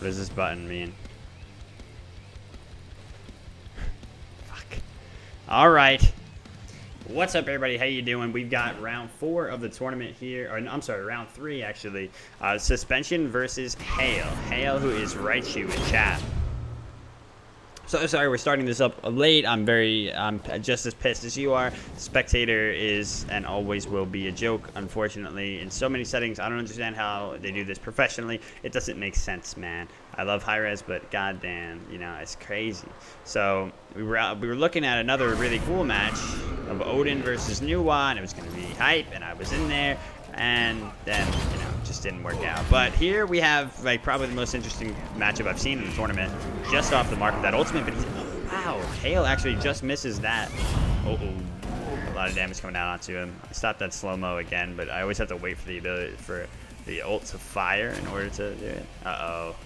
What does this button mean? Fuck. All right. What's up, everybody? How you doing? We've got round 4 of the tournament here. Or, I'm sorry, round 3, actually. Suspension versus Hale. Hale, who is Raichu in chat. So sorry, we're starting this up late. I'm just as pissed as you are. Spectator is and always will be a joke, unfortunately, in so many settings. I don't understand how they do this professionally. It doesn't make sense, man. I love high res, but goddamn, you know, it's crazy. So we were looking at another really cool match of Odin versus Nuwa, and it was going to be hype, and I was in there, and then, you know, just didn't work out. But here we have like probably the most interesting matchup I've seen in the tournament, just off the mark of that ultimate. But wow, Hale actually just misses that. A lot of damage coming down onto him. I stopped that slow-mo again, but I always have to wait for the ability for the ult to fire in order to do it.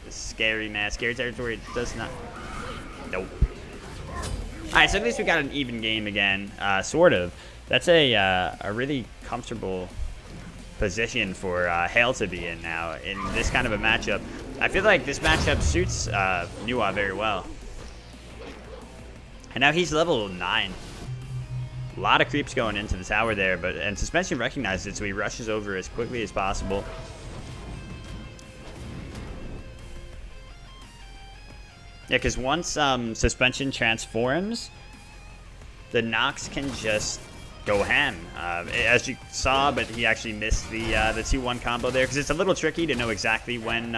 This is scary, man. Scary territory. It does not. Nope. All right, so at least we got an even game again, sort of. That's a really comfortable position for Hale to be in now in this kind of a matchup. I feel like this matchup suits Nuwa very well. And now he's level 9. A lot of creeps going into the tower there, and Suspension recognizes it, so he rushes over as quickly as possible. Yeah, because once Suspension transforms, the Nox can just go ham, as you saw, but he actually missed the 2-1 combo there, because it's a little tricky to know exactly when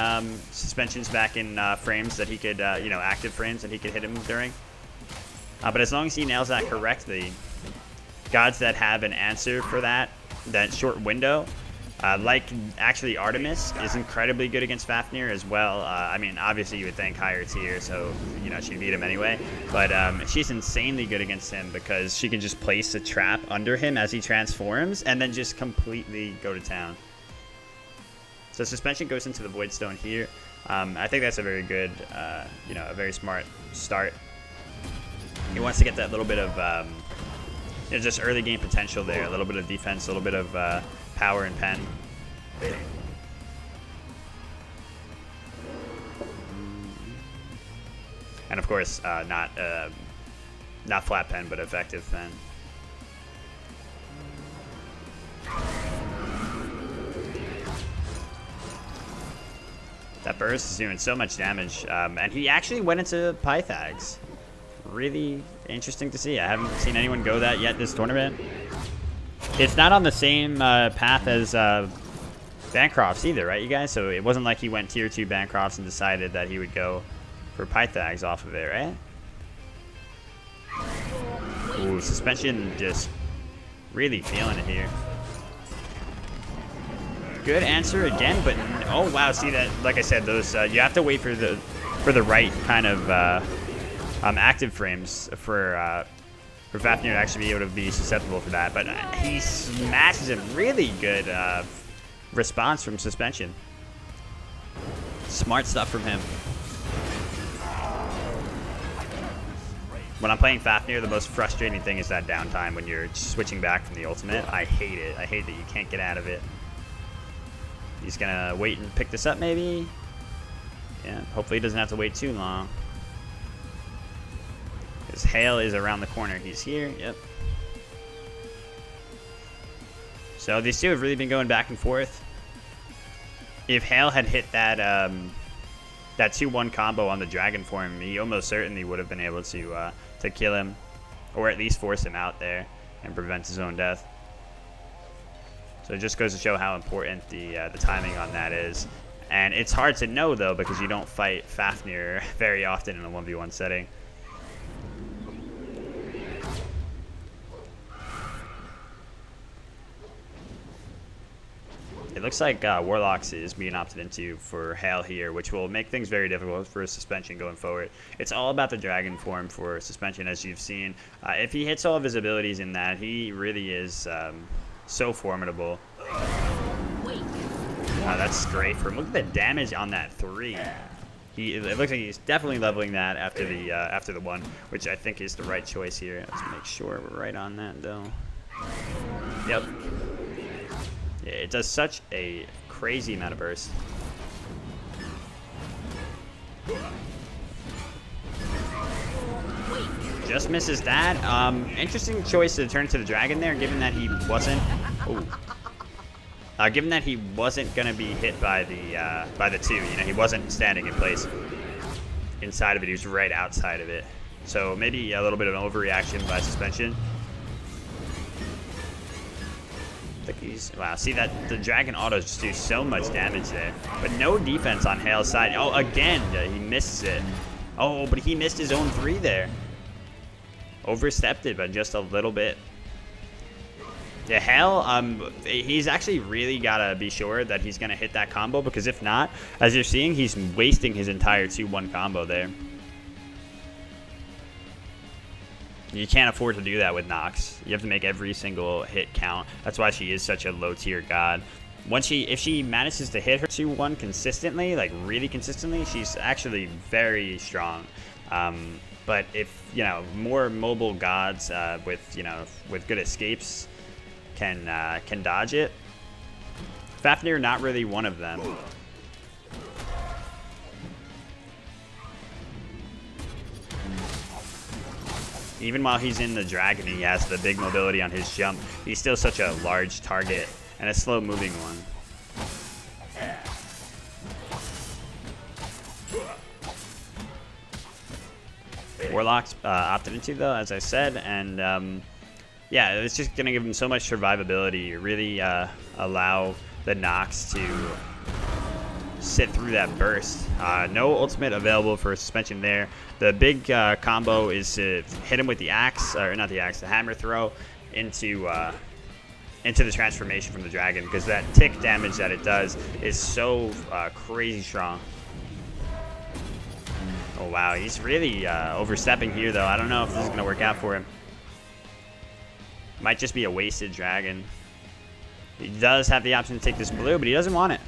Suspension's back in frames that he could, you know, active frames that he could hit him during. But as long as he nails that correctly, gods that have an answer for that short window, like actually Artemis is incredibly good against Fafnir as well. I mean, obviously you would think higher tier, so you know she'd beat him anyway. But she's insanely good against him because she can just place a trap under him as he transforms and then just completely go to town. So Suspension goes into the Void Stone here. I think that's a very good, you know, a very smart start. He wants to get that little bit of you know, just early game potential there, a little bit of defense, a little bit of power and pen. And of course, not flat pen, but effective pen. That burst is doing so much damage, and he actually went into Pythags. Really interesting to see. I haven't seen anyone go that yet this tournament. It's not on the same path as Bancroft's either, right, you guys? So it wasn't like he went tier 2 Bancrofts and decided that he would go for Pythags off of it, right? Ooh, Suspension just really feeling it here. Good answer again, but oh wow, see that? Like I said, those you have to wait for the right kind of active frames for Fafnir to actually be able to be susceptible for that. But he smashes him. Really good response from Suspension. Smart stuff from him. When I'm playing Fafnir, the most frustrating thing is that downtime when you're switching back from the ultimate. I hate it. I hate that you can't get out of it. He's gonna wait and pick this up maybe. Yeah, hopefully he doesn't have to wait too long. Because Hale is around the corner. He's here. Yep. So these two have really been going back and forth. If Hale had hit that that 2-1 combo on the dragon form, he almost certainly would have been able to kill him, or at least force him out there and prevent his own death. So it just goes to show how important the timing on that is. And it's hard to know though, because you don't fight Fafnir very often in a 1v1 setting. It looks like Warlocks is being opted into for Hale here, which will make things very difficult for Suspension going forward. It's all about the dragon form for Suspension, as you've seen. If he hits all of his abilities in that, he really is so formidable. That's great for him. Look at the damage on that 3. It looks like he's definitely leveling that after the 1, which I think is the right choice here. Let's make sure we're right on that though. Yep. Yeah, it does such a crazy amount of burst. Just misses that. Interesting choice to turn to the dragon there, given that he wasn't. Given that he wasn't gonna be hit by the two. You know, he wasn't standing in place inside of it. He was right outside of it. So maybe a little bit of an overreaction by suspension. Wow, see that the dragon autos just do so much damage there, but no defense on Hale's side. Oh, again, he misses it. Oh, but he missed his own 3 there. Overstepped it by just a little bit. Yeah, Hale, he's actually really gotta be sure that he's gonna hit that combo, because if not, as you're seeing, he's wasting his entire 2-1 combo there. You can't afford to do that with Nox. You have to make every single hit count. That's why she is such a low tier god. If she manages to hit her 2-1 consistently, like really consistently, she's actually very strong. But if, you know, more mobile gods with good escapes can dodge it, Fafnir not really one of them. Even while he's in the dragon, he has the big mobility on his jump. He's still such a large target and a slow moving one. Warlock's opted into though, as I said, and yeah, it's just gonna give him so much survivability. Really allow the Nox to sit through that burst. No ultimate available for suspension there. The big combo is to hit him with the axe, or not the axe, the hammer throw into the transformation from the dragon, because that tick damage that it does is so crazy strong. Oh wow, he's really overstepping here though. I don't know if this is gonna work out for him. Might just be a wasted dragon. He does have the option to take this blue, but he doesn't want it,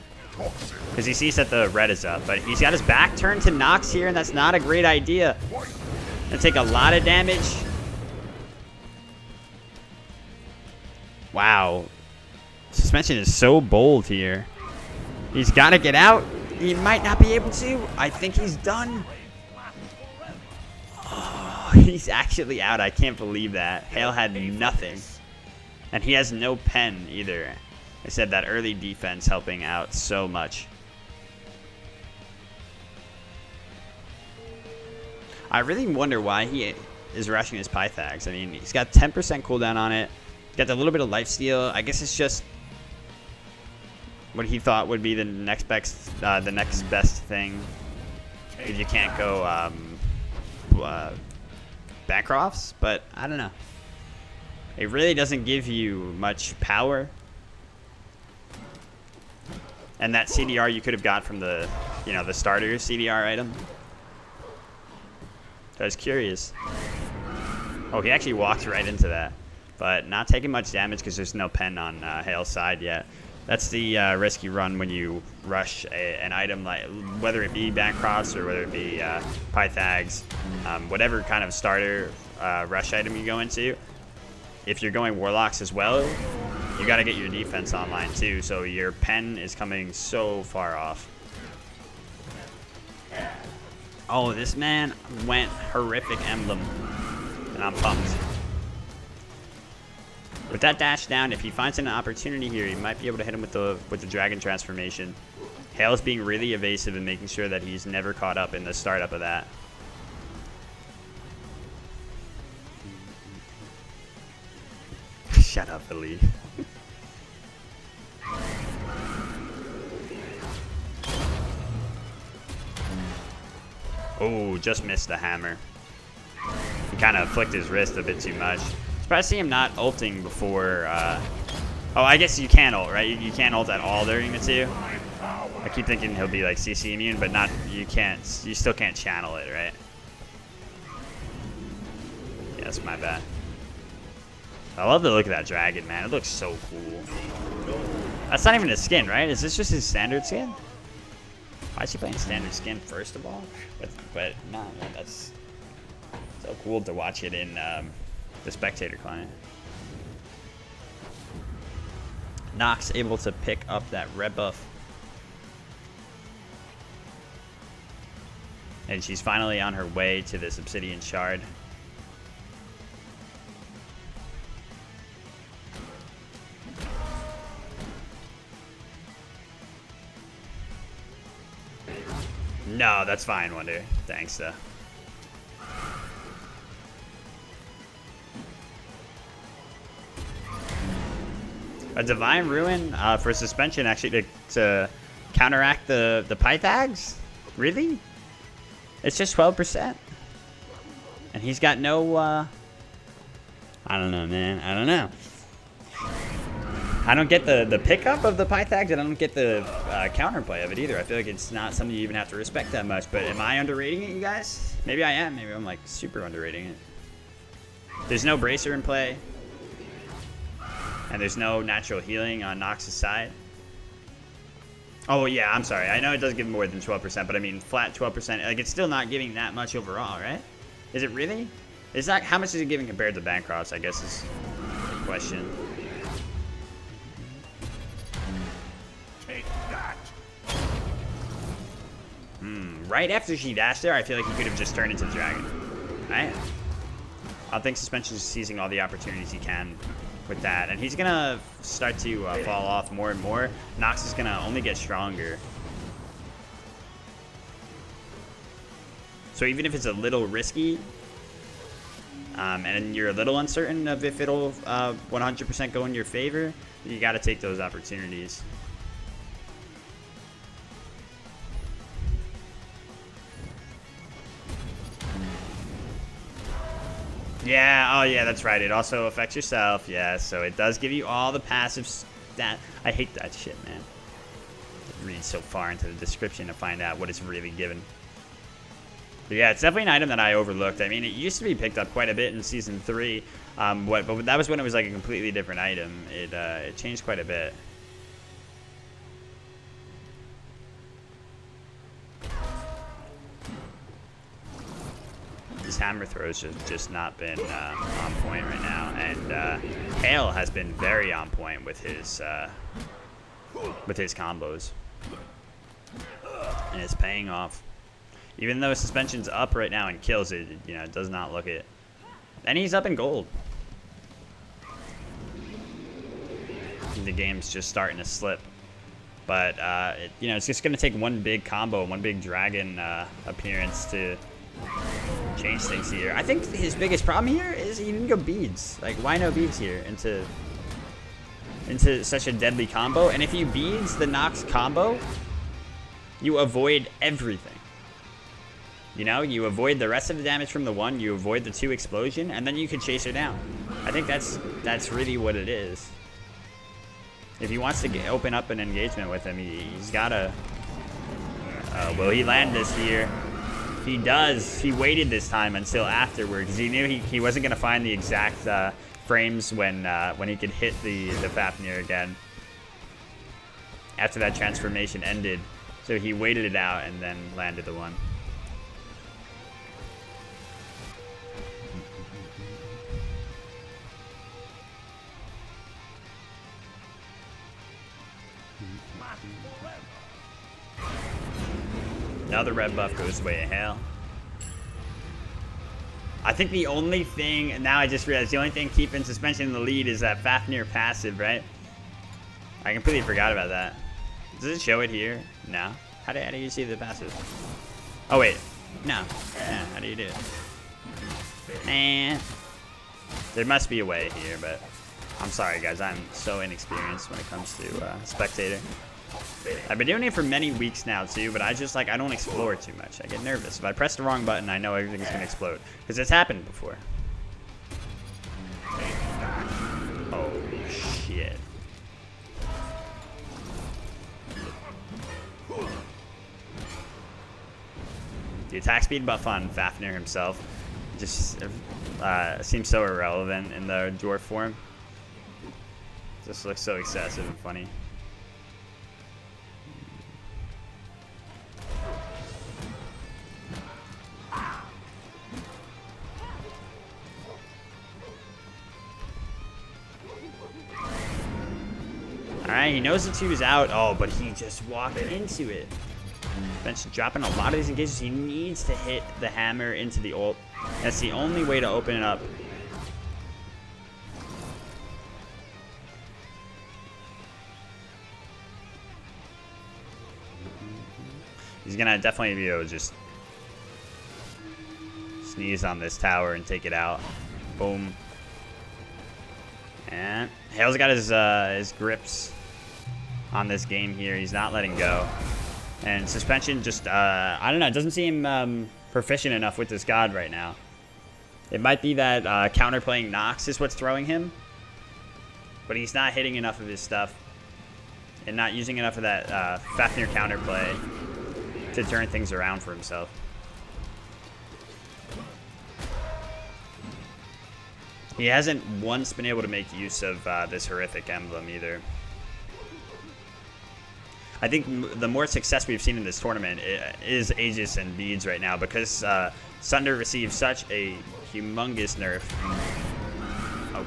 because he sees that the red is up. But he's got his back turned to Nox here, and that's not a great idea. Gonna take a lot of damage. Wow. Suspension is so bold here. He's got to get out. He might not be able to. I think he's done. Oh, he's actually out. I can't believe that. Hale had nothing. And he has no pen either. I said that early defense helping out so much. I really wonder why he is rushing his Pythags. I mean, he's got 10% cooldown on it. He's got a little bit of lifesteal. I guess it's just what he thought would be the next best thing. If you can't go Bancrofts, but I don't know. It really doesn't give you much power. And that CDR you could have got from the, the starter CDR item. I was curious. Oh, he actually walked right into that. But not taking much damage because there's no pen on Hale's side yet. That's the risky run when you rush an item, like whether it be Bancrofts or whether it be Pythags, whatever kind of starter rush item you go into. If you're going Warlocks as well, you got to get your defense online too, so your pen is coming so far off. Oh, this man went horrific emblem, and I'm pumped. With that dash down, if he finds an opportunity here, he might be able to hit him with the dragon transformation. Hale's being really evasive and making sure that he's never caught up in the startup of that. Shut up, Ali. Oh, just missed the hammer. He kind of flicked his wrist a bit too much. Surprised to see him not ulting before. Oh, I guess you can ult, right? You can't ult at all during the 2. I keep thinking he'll be like CC immune, but not. You can't. You still can't channel it, right? Yeah, that's my bad. I love the look of that dragon, man. It looks so cool. That's not even a skin, right? Is this just his standard skin? Why is he playing standard skin first of all? But no, man, that's so cool to watch it in the spectator client. Nox able to pick up that red buff. And she's finally on her way to this obsidian shard. No, that's fine, Wonder. Thanks, though. A Divine Ruin for suspension, actually, to counteract the Pythags? Really? It's just 12%. And he's got no, I don't know, man. I don't know. I don't get the pickup of the Pythags, and I don't get the counterplay of it either. I feel like it's not something you even have to respect that much. But am I underrating it, you guys? Maybe I am. Maybe I'm, like, super underrating it. There's no Bracer in play. And there's no natural healing on Nox's side. Oh, yeah, I'm sorry. I know it does give more than 12%, but I mean, flat 12%. Like, it's still not giving that much overall, right? Is it really? It's not. How much is it giving compared to Bancroft's, I guess, is the question. Right after she dashed there, I feel like he could have just turned into the dragon. Right? I think Suspension is seizing all the opportunities he can with that. And he's going to start to fall off more and more. Nox is going to only get stronger. So even if it's a little risky, and you're a little uncertain of if it'll 100% go in your favor, you got to take those opportunities. Yeah, oh yeah, that's right. It also affects yourself, yeah, so it does give you all the passives. I hate that shit, man. Read so far into the description to find out what it's really given. But yeah, it's definitely an item that I overlooked. I mean, it used to be picked up quite a bit in Season 3, but that was when it was like a completely different item. It changed quite a bit. His hammer throws have just not been on point right now, and Hale has been very on point with his combos, and it's paying off. Even though Suspension's up right now and kills it, you know, it does not look it. And he's up in gold. The game's just starting to slip, but you know, it's just gonna take one big combo, one big dragon appearance to change things here. I think his biggest problem here is he didn't go beads. Like, why no beads here into such a deadly combo? And if you beads the Nox combo, you avoid everything. You know, you avoid the rest of the damage from the 1, you avoid the 2 explosion, and then you can chase her down. I think that's really what it is. If he wants to open up an engagement with him, he's gotta. Will he land this here? He does. He waited this time until afterward because he knew he wasn't going to find the exact frames when he could hit the Fafnir again after that transformation ended. So he waited it out and then landed the one. Now the red buff goes away to Hale. I think the only thing, now I just realized, the only thing keeping Suspension in the lead is that Fafnir passive, right? I completely forgot about that. Does it show it here? No. How do you see the passive? Oh, wait. No. Yeah, how do you do it? There must be a way here, but I'm sorry, guys. I'm so inexperienced when it comes to spectator. I've been doing it for many weeks now too, but I don't explore too much. I get nervous. If I press the wrong button, I know everything's gonna explode. Because it's happened before. Oh shit. The attack speed buff on Fafnir himself just seems so irrelevant in the dwarf form. Just looks so excessive and funny. Alright, he knows the 2's out. Oh, but he just walked into it. Bench dropping a lot of these engagements. He needs to hit the hammer into the ult. That's the only way to open it up. He's gonna definitely be able to just sneeze on this tower and take it out. Boom. And Hale's got his grips on this game here. He's not letting go. And suspension just, I don't know, it doesn't seem proficient enough with this god right now. It might be that counterplaying Nox is what's throwing him. But he's not hitting enough of his stuff. And not using enough of that Fafnir counterplay to turn things around for himself. He hasn't once been able to make use of this horrific emblem either. I think the more success we've seen in this tournament is Aegis and Beads right now, because Sunder received such a humongous nerf.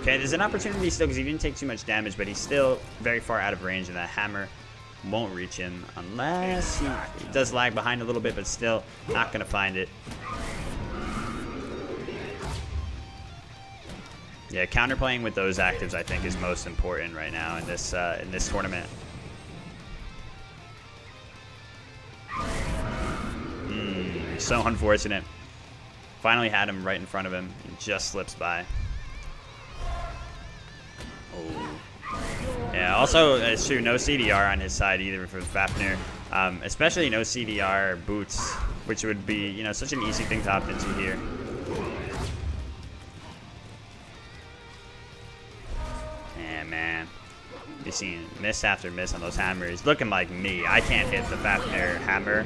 Okay, there's an opportunity still because he didn't take too much damage, but he's still very far out of range, and that hammer won't reach him unless he does lag behind a little bit, but still not going to find it. Yeah, counterplaying with those actives I think is most important right now in this tournament. So unfortunate. Finally had him right in front of him. He just slips by. Oh. Yeah, also, it's true, no CDR on his side either for Fafnir. Especially no CDR boots, which would be, you know, such an easy thing to opt into here. Yeah, man. You're seeing miss after miss on those hammers. Looking like me. I can't hit the Fafnir hammer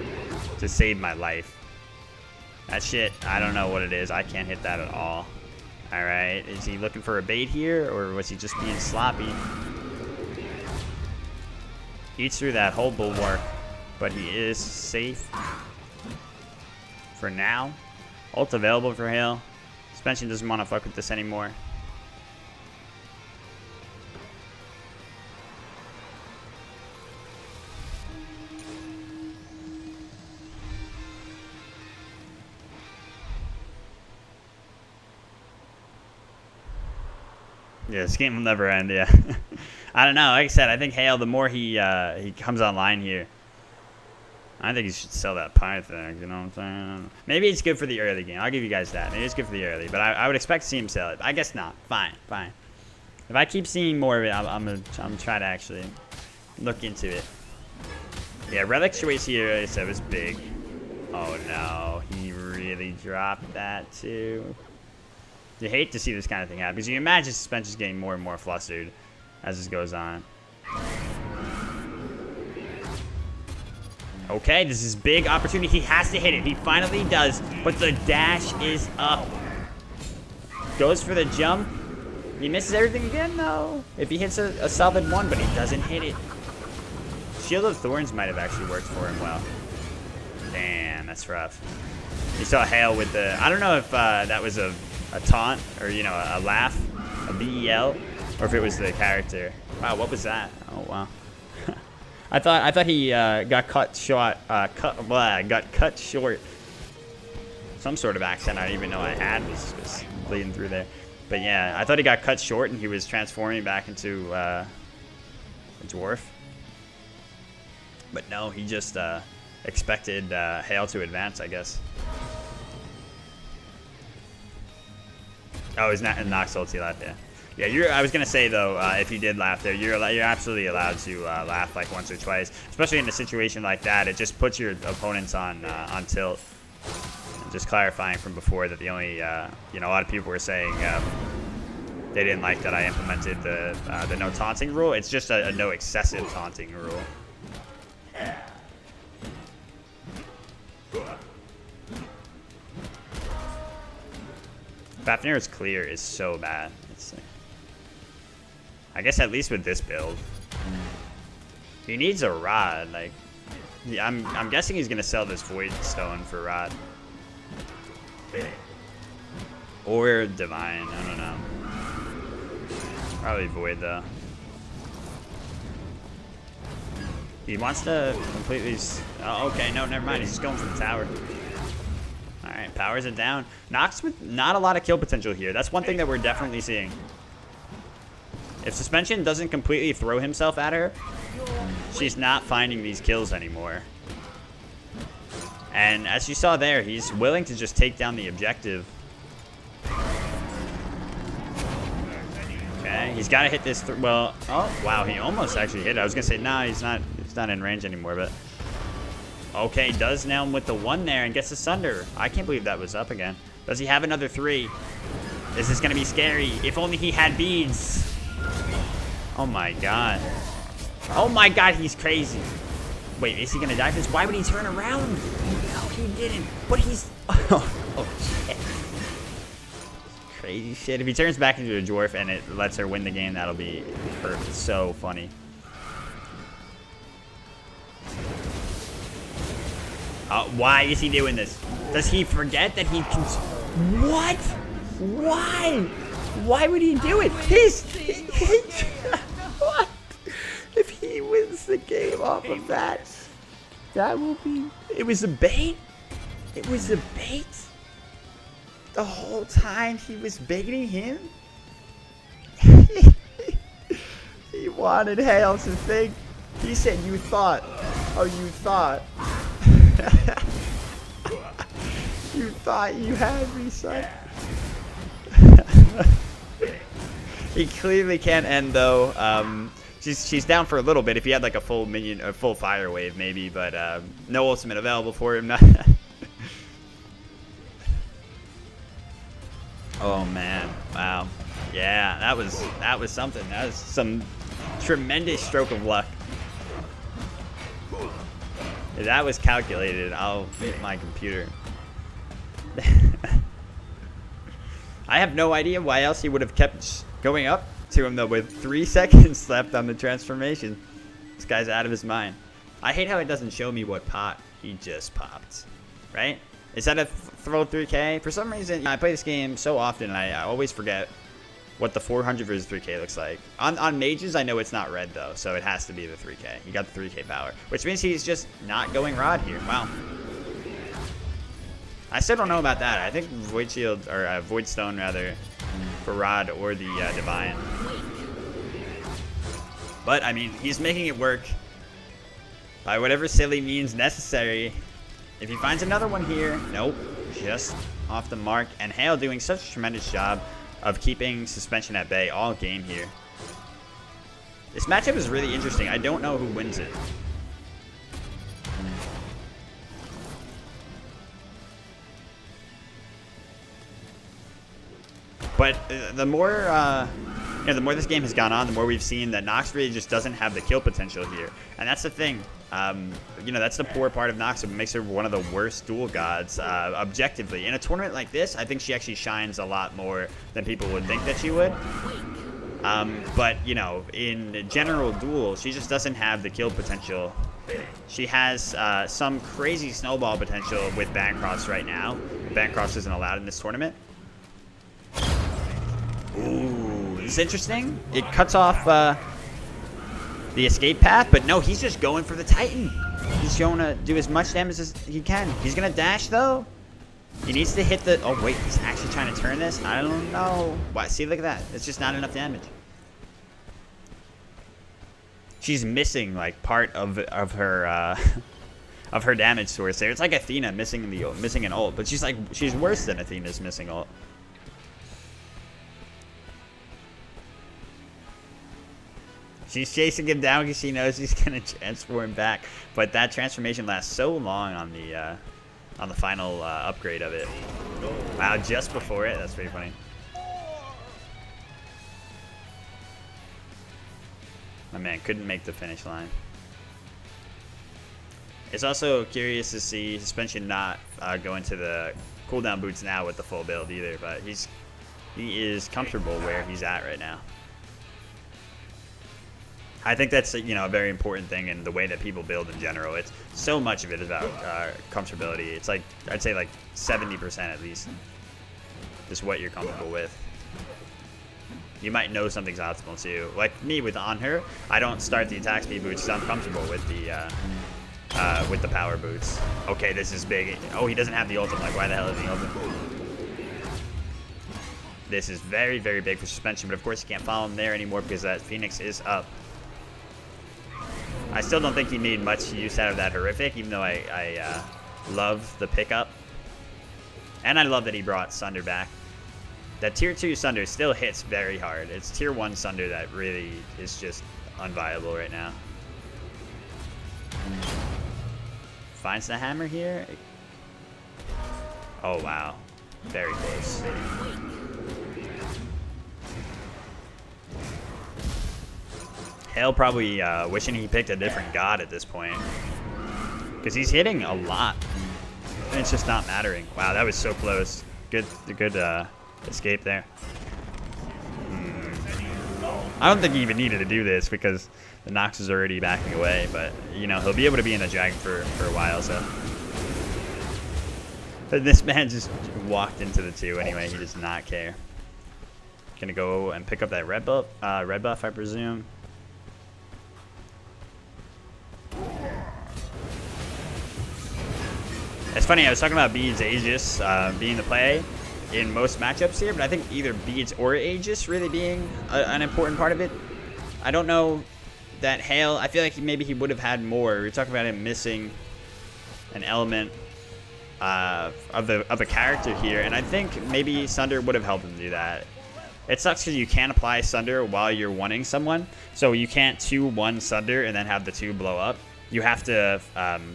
to save my life. That shit, I don't know what it is. I can't hit that at all. Alright, is he looking for a bait here, or was he just being sloppy? Eats through that whole bulwark, but he is safe for now. Ult available for Hale. Suspension doesn't want to fuck with this anymore. Yeah, this game will never end, yeah. I don't know. Like I said, I think Hale, the more he comes online here, I think he should sell that Python, you know what I'm saying? Maybe it's good for the early game. I'll give you guys that. Maybe it's good for the early, but I would expect to see him sell it. I guess not. Fine, fine. If I keep seeing more of it, I'm gonna try to actually look into it. Yeah, Relic's choice here, like I said, was big. Oh no, he really dropped that too. You hate to see this kind of thing happen, because you imagine suspension's getting more and more flustered as this goes on. Okay, this is big opportunity. He has to hit it. He finally does, but the dash is up. Goes for the jump. He misses everything again? No. If he hits a solid one, but he doesn't hit it. Shield of Thorns might have actually worked for him well. Damn, that's rough. You saw Hale with the... I don't know if that was a taunt, or, you know, a laugh, a VEL, or if it was the character. Wow, what was that? Oh, wow. I thought he got cut short. Got cut short. Some sort of accent I didn't even know I had was bleeding through there. But yeah, I thought he got cut short and he was transforming back into a dwarf. But no, he just expected Hale to advance, I guess. Oh, he's not in Nox ulti left, yeah. Yeah, I was gonna say though, if you did laugh there, you're absolutely allowed to laugh like once or twice, especially in a situation like that. It just puts your opponents on tilt. And just clarifying from before that the only, you know, a lot of people were saying they didn't like that I implemented the no taunting rule. It's just a no excessive taunting rule. Fafnir's clear is so bad. It's like, I guess at least with this build, he needs a rod. Like, yeah, I'm guessing he's gonna sell this Void Stone for rod, or Divine. I don't know. Probably Void though. He wants to completely... Oh, okay, no, never mind. He's just going for the tower. All right, powers it down. Nox with not a lot of kill potential here. That's one thing that we're definitely seeing. If Suspension doesn't completely throw himself at her, she's not finding these kills anymore. And as you saw there, he's willing to just take down the objective. Okay, he's got to hit this. Well, oh wow, he almost actually hit it. I was gonna say, nah, he's not in range anymore, but okay, does nail him with the 1 there and gets the Sunder. I can't believe that was up again. Does he have another 3? This is gonna be scary. If only he had beads. Oh my god. Oh my god, he's crazy. Wait, is he gonna die for this? Why would he turn around? No, he didn't. But he's... Oh, shit. Crazy shit. If he turns back into a dwarf and it lets her win the game, that'll be perfect. So funny. Why is he doing this? Does he forget that he can... What? Why? Why would he do it? What? If he wins the game off of that, that will be... It was a bait? It was a bait? The whole time he was baiting him? He wanted Hale to think. He said, you thought. Oh, you thought. You thought you had me, son. He clearly can't end, though. She's down for a little bit. If he had like a full minion, a full fire wave, maybe, but no ultimate available for him. Oh man, wow, yeah, that was something. That was some tremendous stroke of luck. That was calculated. I'll hit my computer. I have no idea why else he would have kept going up to him though with 3 seconds left on the transformation. This guy's out of his mind. I hate how it doesn't show me what pot he just popped, right? Is that a throw 3K? For some reason, I play this game so often, and I always forget what the 400 versus 3K looks like. On mages, I know it's not red, though, so it has to be the 3K. He got the 3K power, which means he's just not going Rod here. Wow. I still don't know about that. I think Void Shield, or Void Stone, rather, for Rod or the Divine. But, I mean, he's making it work by whatever silly means necessary. If he finds another one here, nope, just off the mark. And Hale doing such a tremendous job of keeping Suspension at bay all game here. This matchup is really interesting. I don't know who wins it. But the more the more this game has gone on, the more we've seen that Nox really just doesn't have the kill potential here. And that's the thing. That's the poor part of Nox. It makes her one of the worst duel gods, objectively. In a tournament like this, I think she actually shines a lot more than people would think that she would. But, in general duel, she just doesn't have the kill potential. She has some crazy snowball potential with Bancross right now. Bancross isn't allowed in this tournament. Ooh, it's interesting. It cuts off the escape path, but no, he's just going for the Titan. He's going to do as much damage as he can. He's going to dash, though. He needs to hit the... Oh, wait, he's actually trying to turn this? I don't know. Why? See, look at that. It's just not enough damage. She's missing, like, part of her... of her damage source there. It's like Athena missing an ult, but she's worse than Athena's missing ult. She's chasing him down because she knows he's gonna transform back, but that transformation lasts so long on the final upgrade of it. Wow, just before it. That's pretty funny. My man couldn't make the finish line. It's also curious to see Suspension not go into the cooldown boots now with the full build either, but he is comfortable where he's at right now. I think that's a very important thing in the way that people build in general. It's so much of it is about comfortability. It's like I'd say like 70% at least, just what you're comfortable with. You might know something's optimal too. Like me with on her, I don't start the attack speed boots because I'm comfortable with the power boots. Okay, this is big. Oh, he doesn't have the ultimate. Like, why the hell is the ultimate? This is very, very big for suspension, but of course you can't follow him there anymore because that Phoenix is up. I still don't think he made much use out of that horrific, even though I love the pickup. And I love that he brought Sunder back. That tier 2 Sunder still hits very hard. It's tier 1 Sunder that really is just unviable right now. Finds the hammer here. Oh, wow. Very close. Hale probably wishing he picked a different god at this point. Because he's hitting a lot. And it's just not mattering. Wow, that was so close. Good escape there. I don't think he even needed to do this because the Nox is already backing away. But, you know, he'll be able to be in the dragon for a while, so. But this man just walked into the 2 anyway. He does not care. Gonna go and pick up that red buff, I presume. It's funny, I was talking about Beads Aegis being the play in most matchups here, but I think either Beads or Aegis really being an important part of it. I don't know that Hale, I feel like maybe he would have had more. We're talking about him missing an element of a character here, and I think maybe Sunder would have helped him do that. It sucks because you can't apply Sunder while you're wanting someone, so you can't 2-1 Sunder and then have the 2 blow up. You have to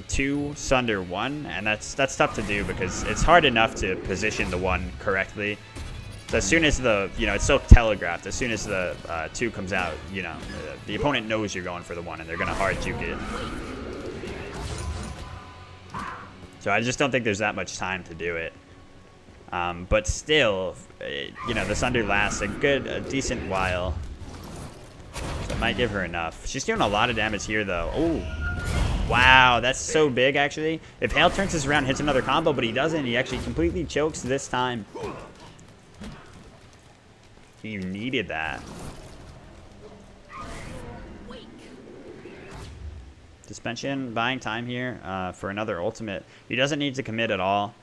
2 Sunder 1, and that's tough to do because it's hard enough to position the 1 correctly. So as soon as it's so telegraphed. As soon as the 2 comes out, the opponent knows you're going for the 1, and they're gonna hard juke it. So I just don't think there's that much time to do it. But still, the Sunder lasts a decent while. So it might give her enough. She's doing a lot of damage here, though. Oh, wow, that's so big, actually. If Hale turns this around, hits another combo, but he doesn't. He actually completely chokes this time. He needed that. Suspension, buying time here for another ultimate. He doesn't need to commit at all.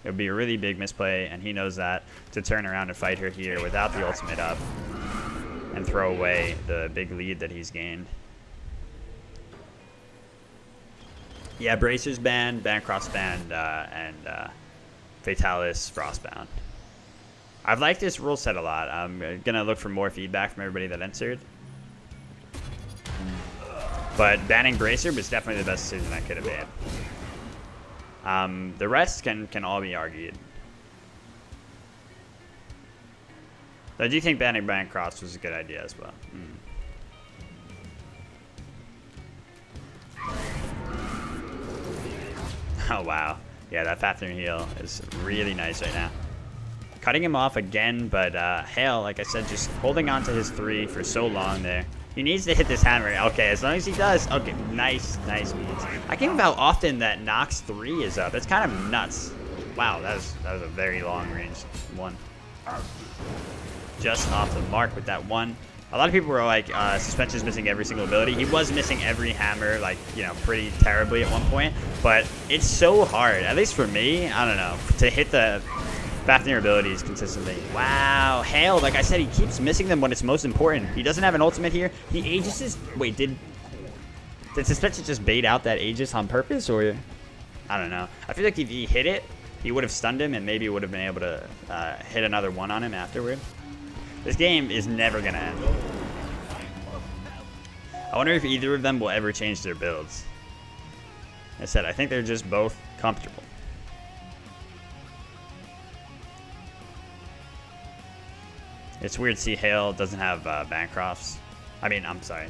It would be a really big misplay, and he knows that, to turn around and fight her here without the ultimate up and throw away the big lead that he's gained. Yeah, Bracers banned, Bancroft's banned, and Fatalis Frostbound. I've liked this rule set a lot. I'm going to look for more feedback from everybody that entered. But banning Bracer was definitely the best decision I could have made. The rest can all be argued. I do think banning Bancroft was a good idea as well. Oh, wow. Yeah, that Fafnir heal is really nice right now. Cutting him off again, but Hale, like I said, just holding on to his 3 for so long there. He needs to hit this hammer. Okay, as long as he does. Okay, nice beats. I can't believe how often that Nox 3 is up. That's kind of nuts. Wow, that was a very long range one. Just off the mark with that one. A lot of people were like, Suspension's missing every single ability. He was missing every hammer, like, pretty terribly at one point. But it's so hard, at least for me, I don't know, to hit the Fafnir abilities consistently. Wow, Hale, like I said, he keeps missing them when it's most important. He doesn't have an ultimate here. He Aegis. Wait, did Suspension just bait out that Aegis on purpose, or? I don't know. I feel like if he hit it, he would have stunned him and maybe would have been able to hit another 1 on him afterward. This game is never going to end. I wonder if either of them will ever change their builds. Like I said, I think they're just both comfortable. It's weird to see Hale doesn't have Bancrofts. I mean, I'm sorry.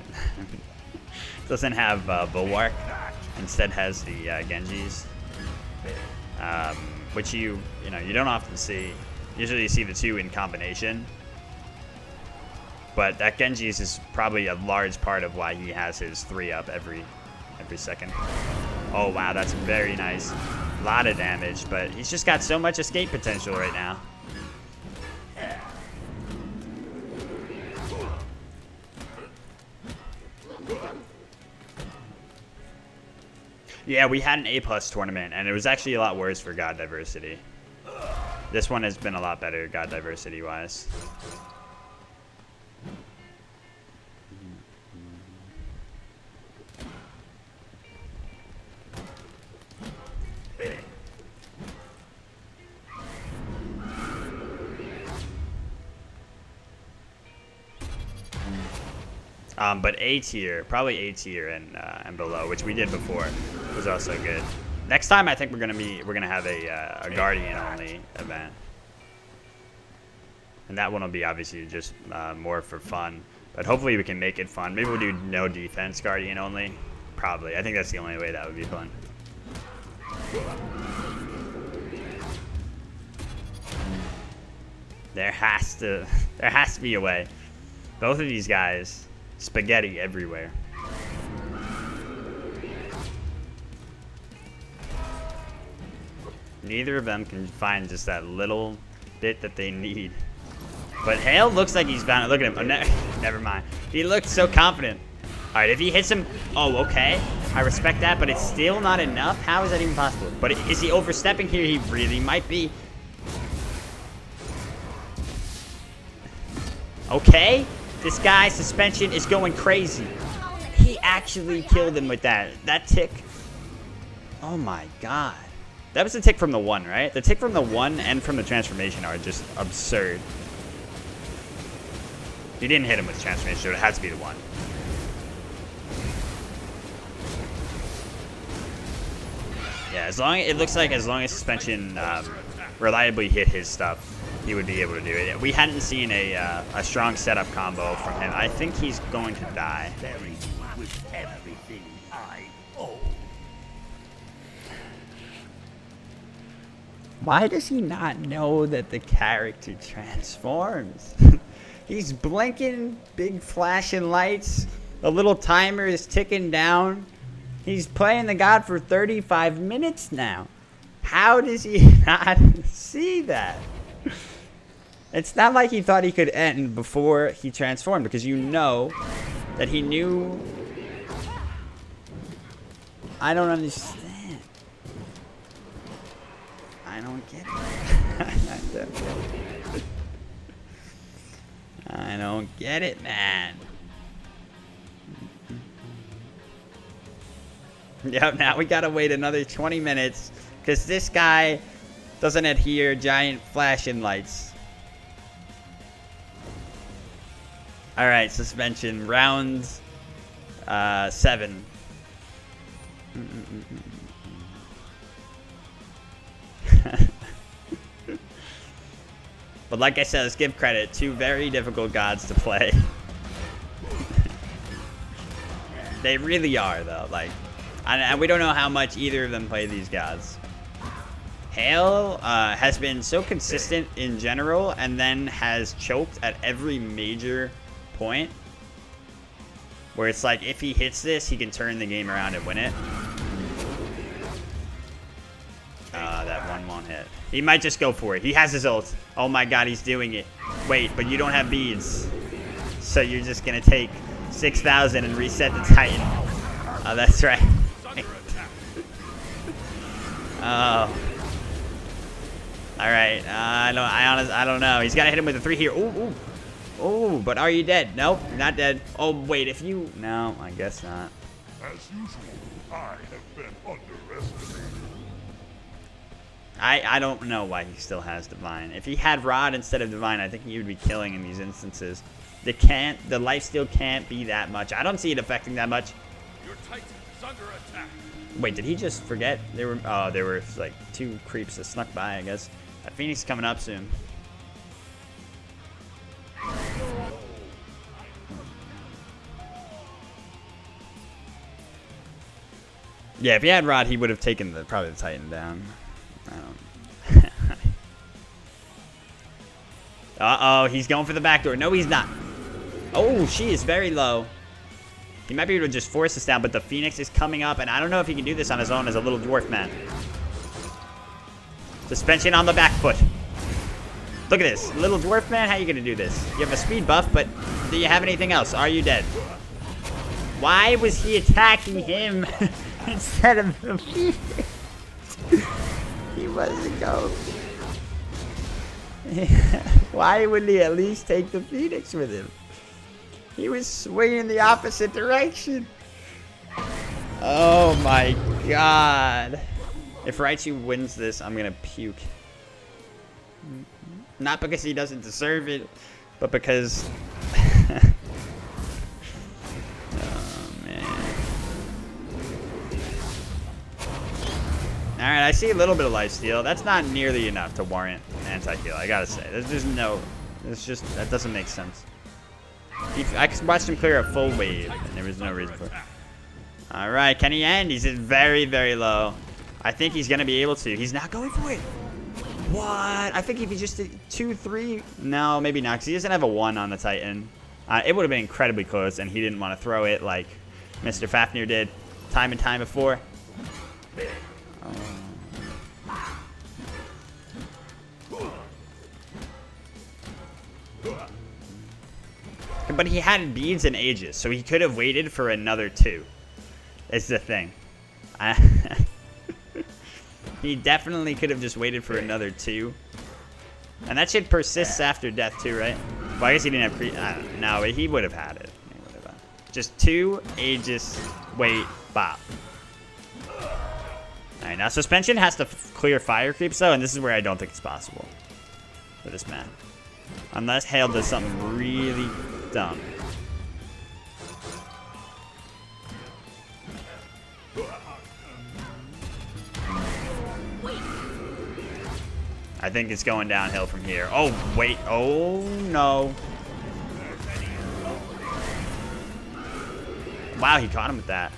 Doesn't have Bulwark. Instead has the Genjis. Which you don't often see. Usually you see the 2 in combination. But that Genji's is probably a large part of why he has his 3 up every second. Oh, wow, that's very nice. A lot of damage, but he's just got so much escape potential right now. Yeah, we had an A+ tournament, and it was actually a lot worse for God Diversity. This one has been a lot better, God Diversity-wise. But A tier, probably A tier and below, which we did before, was also good. Next time, I think we're gonna have a Guardian only event, and that one will be obviously just more for fun. But hopefully we can make it fun. Maybe we'll do no defense Guardian only. Probably, I think that's the only way that would be fun. There has to be a way. Both of these guys. Spaghetti everywhere. Neither of them can find just that little bit that they need. But Hale looks like he's found it. Look at him. Oh, never mind. He looks so confident. All right, if he hits him... Oh, okay. I respect that, but it's still not enough. How is that even possible? But is he overstepping here? He really might be. Okay. This guy's suspension is going crazy. He actually killed him with that. That tick. Oh my god. That was the tick from the 1, right? The tick from the 1 and from the transformation are just absurd. He didn't hit him with the transformation, so it had to be the 1. Yeah, it looks like as long as suspension reliably hit his stuff, he would be able to do it. We hadn't seen a strong setup combo from him. I think he's going to die. With everything I own. Why does he not know that the character transforms? He's blinking, big flashing lights. The little timer is ticking down. He's playing the god for 35 minutes now. How does he not see that? It's not like he thought he could end before he transformed, because you know that he knew. I don't understand. I don't get it. I don't get it, man. Yep, now we gotta wait another 20 minutes because this guy doesn't adhere giant flashing lights. Alright, suspension. Round 7. But like I said, let's give credit. 2 very difficult gods to play. They really are, though. Like, and we don't know how much either of them play these gods. Hale has been so consistent in general, and then has choked at every major point, where it's like if he hits this, he can turn the game around and win it. That one won't hit. He might just go for it. He has his ult. Oh my god, he's doing it. Wait, but you don't have beads, so you're just gonna take 6,000 and reset the Titan. Oh, that's right. Oh. All right. I don't know. He's got to hit him with a 3 here. Ooh, ooh. Oh, but are you dead? Nope, you're not dead. Oh, wait, if you... No, I guess not. As usual, I have been underestimated. I don't know why he still has Divine. If he had Rod instead of Divine, I think he would be killing in these instances. The lifesteal can't be that much. I don't see it affecting that much. Your Titan is under attack. Wait, did he just forget? There were like 2 creeps that snuck by, I guess. That Phoenix is coming up soon. Yeah, if he had Rod, he would have taken probably the Titan down. I don't. Uh-oh, he's going for the back door. No, he's not. Oh, she is very low. He might be able to just force this down, but the Phoenix is coming up, and I don't know if he can do this on his own as a little dwarf man. Suspension on the back foot. Look at this. Little dwarf man, how are you going to do this? You have a speed buff, but do you have anything else? Are you dead? Why was he attacking him? instead of the Phoenix. He wasn't going. Why wouldn't he at least take the Phoenix with him? He was swinging the opposite direction. Oh my god. If Raichu wins this, I'm gonna puke. Not because he doesn't deserve it, but because... Oh, man. Alright, I see a little bit of lifesteal. That's not nearly enough to warrant anti-heal, I gotta say. There's just no... It's just... That doesn't make sense. I watched him clear a full wave, and there was no reason for it. Alright, can he end? He's at very, very low. I think he's gonna be able to. He's not going for it. What? I think if he just did 2, 3... No, maybe not, because he doesn't have a 1 on the Titan. It would have been incredibly close, and he didn't want to throw it like Mr. Fafnir did time and time before. But he had beads and ages, so he could have waited for another 2. It's the thing. He definitely could have just waited for another 2. And that shit persists after death too, right? Well, I guess he didn't have no, he would have had it. Just 2 Aegis, wait, bop. Alright, now suspension has to clear fire creeps though, and this is where I don't think it's possible for this man. Unless Hale does something really dumb. I think it's going downhill from here. Oh, wait. Oh, no. Wow, he caught him with that.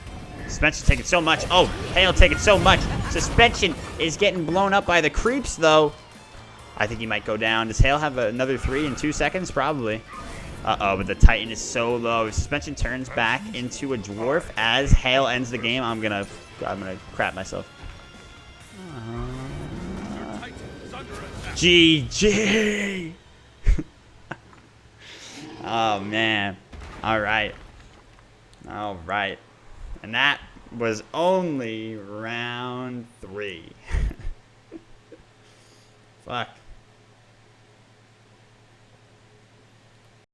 Suspension taking so much. Oh, Hale taking so much. Suspension is getting blown up by the creeps, though. I think he might go down. Does Hale have another 3 in 2 seconds? Probably. Uh-oh, but the Titan is so low. Suspension turns back into a dwarf as Hale ends the game. I'm gonna crap myself. GG! Oh, man. All right. All right. And that was only round 3. Fuck.